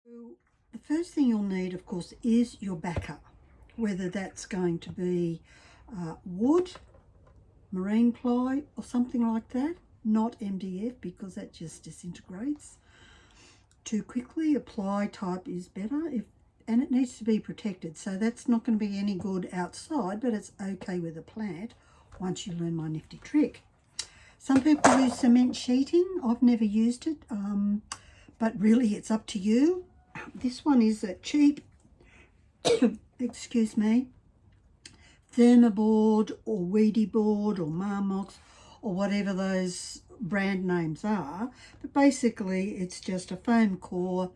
So the first thing you'll need, of course, is your backer, whether that's going to be wood, marine ply or something like that, not MDF because that just disintegrates too quickly. A ply type is better, and it needs to be protected, so that's not going to be any good outside, but it's okay with a plant once you learn my nifty trick. Some people use cement sheeting. I've never used it, but really it's up to you. This one is a cheap excuse me, thermoboard or weedy board or Marmox or whatever those brand names are, but basically it's just a foam core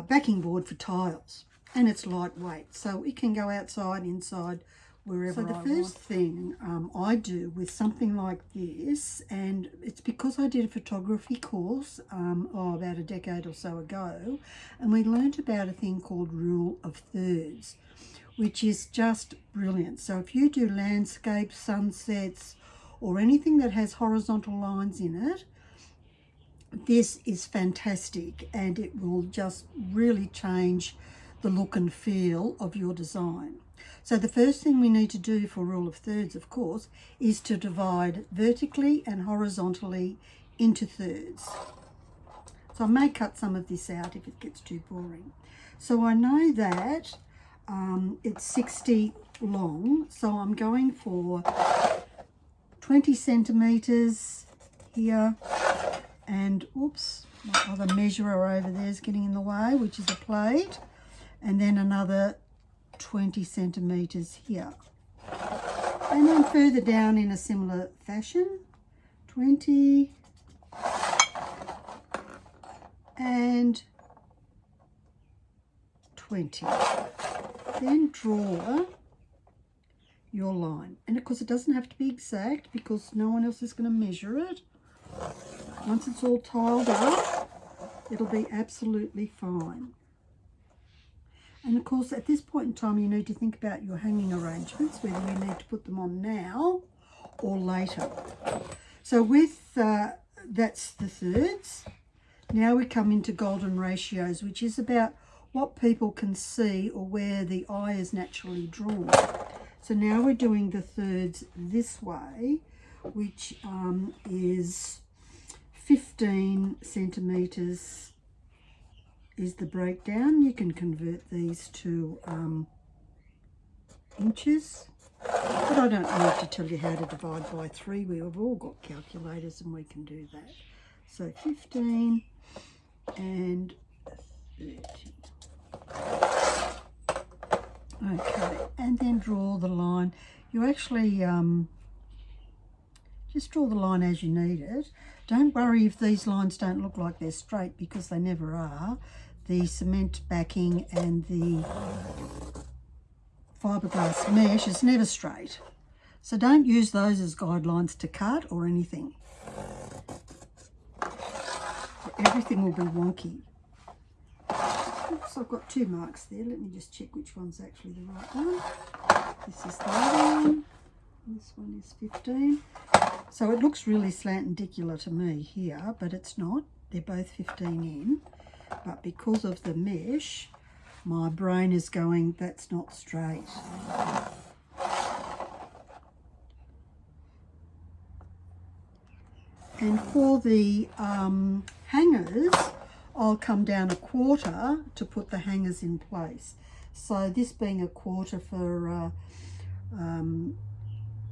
backing board for tiles, and it's lightweight, so it can go outside, inside, wherever. So the first thing I do with something like this, and it's because I did a photography course about a decade or so ago, and we learnt about a thing called rule of thirds, which is just brilliant. So if you do landscapes, sunsets, or anything that has horizontal lines in it, this is fantastic, and it will just really change the look and feel of your design. So the first thing we need to do for rule of thirds, of course, is to divide vertically and horizontally into thirds. So I may cut some of this out if it gets too boring. So I know that it's 60 long, so I'm going for 20 centimeters here, and oops, my other measurer over there is getting in the way, which is a plate, and then another 20 centimeters here, and then further down in a similar fashion, 20 and 20. Then draw your line, and of course it doesn't have to be exact because no one else is going to measure it. Once it's all tiled up, it'll be absolutely fine. And of course at this point in time you need to think about your hanging arrangements, whether you need to put them on now or later. So with that's the thirds. Now we come into golden ratios, which is about what people can see or where the eye is naturally drawn. So now we're doing the thirds this way, which is 15 centimeters is the breakdown. You can convert these to inches, but I don't need to tell you how to divide by 3. We have all got calculators and we can do that. So 15 and 30. Okay, and then draw the line. You actually just draw the line as you need it. Don't worry if these lines don't look like they're straight, because they never are. The cement backing and the fiberglass mesh is never straight. So don't use those as guidelines to cut or anything. Everything will be wonky. Oops, I've got 2 marks there. Let me just check which one's actually the right one. This is the other one. This one is 15. So it looks really slantendicular to me here, but it's not. They're both 15 in. But because of the mesh, my brain is going, that's not straight. And for the hangers, I'll come down 1/4 to put the hangers in place. So this being 1/4 for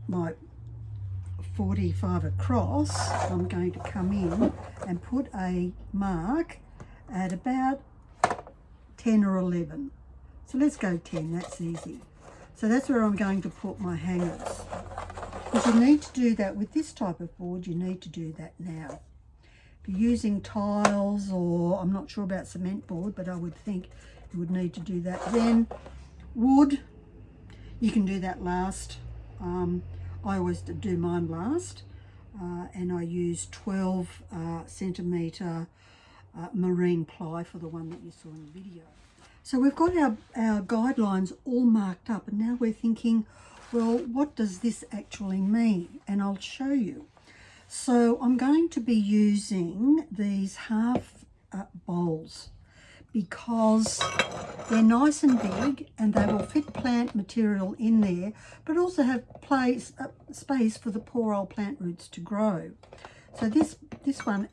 my 45 across, I'm going to come in and put a mark at about 10 or 11. So let's go 10, that's easy. So that's where I'm going to put my hangers. Because you need to do that with this type of board, you need to do that now. If you're using tiles, or I'm not sure about cement board, but I would think you would need to do that then. Wood, you can do that last. I always do mine last, and I use 12 centimetre marine ply for the one that you saw in the video. So we've got our guidelines all marked up, and now we're thinking, well, what does this actually mean? And I'll show you. So I'm going to be using these half bowls, because they're nice and big and they will fit plant material in there, but also have space for the poor old plant roots to grow. So this one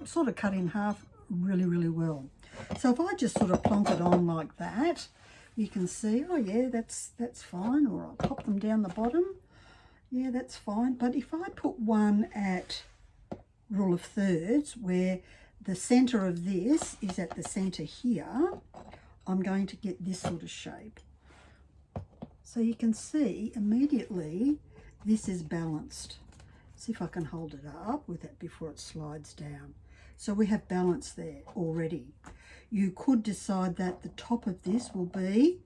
sort of cut in half really well. So if I just sort of plonk it on like that, you can see, oh yeah, that's fine. Or I'll pop them down the bottom. Yeah, that's fine. But if I put one at rule of thirds, where the center of this is at the center here, I'm going to get this sort of shape. So you can see immediately this is balanced. See if I can hold it up with it before it slides down. So we have balance there already. You could decide that the top of this will be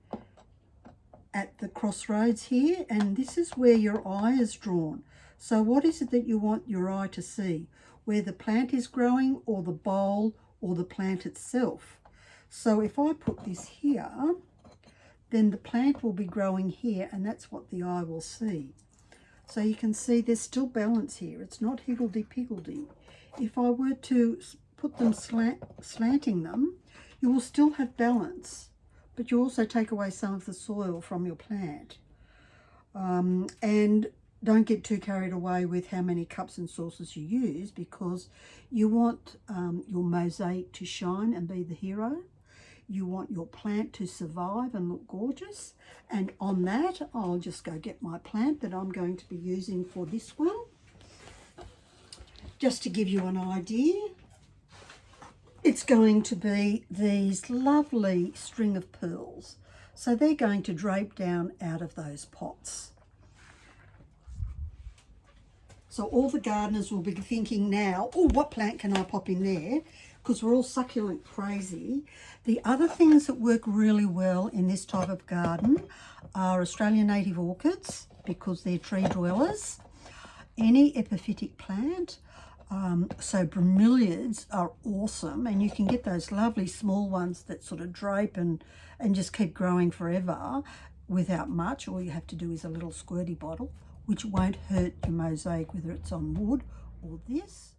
at the crossroads here, and this is where your eye is drawn. So what is it that you want your eye to see? Where the plant is growing, or the bowl, or the plant itself? So if I put this here, then the plant will be growing here, and that's what the eye will see. So you can see there's still balance here. It's not higgledy-piggledy. If I were to put them slanting them, you will still have balance, but you also take away some of the soil from your plant. And don't get too carried away with how many cups and saucers you use, because you want your mosaic to shine and be the hero. You want your plant to survive and look gorgeous. And on that, I'll just go get my plant that I'm going to be using for this one. Just to give you an idea, it's going to be these lovely string of pearls. So they're going to drape down out of those pots. So all the gardeners will be thinking now, oh, what plant can I pop in there? Because we're all succulent crazy. The other things that work really well in this type of garden are Australian native orchids, because they're tree dwellers. Any epiphytic plant. So bromeliads are awesome, and you can get those lovely small ones that sort of drape and just keep growing forever without much. All you have to do is a little squirty bottle, which won't hurt your mosaic, whether it's on wood or this.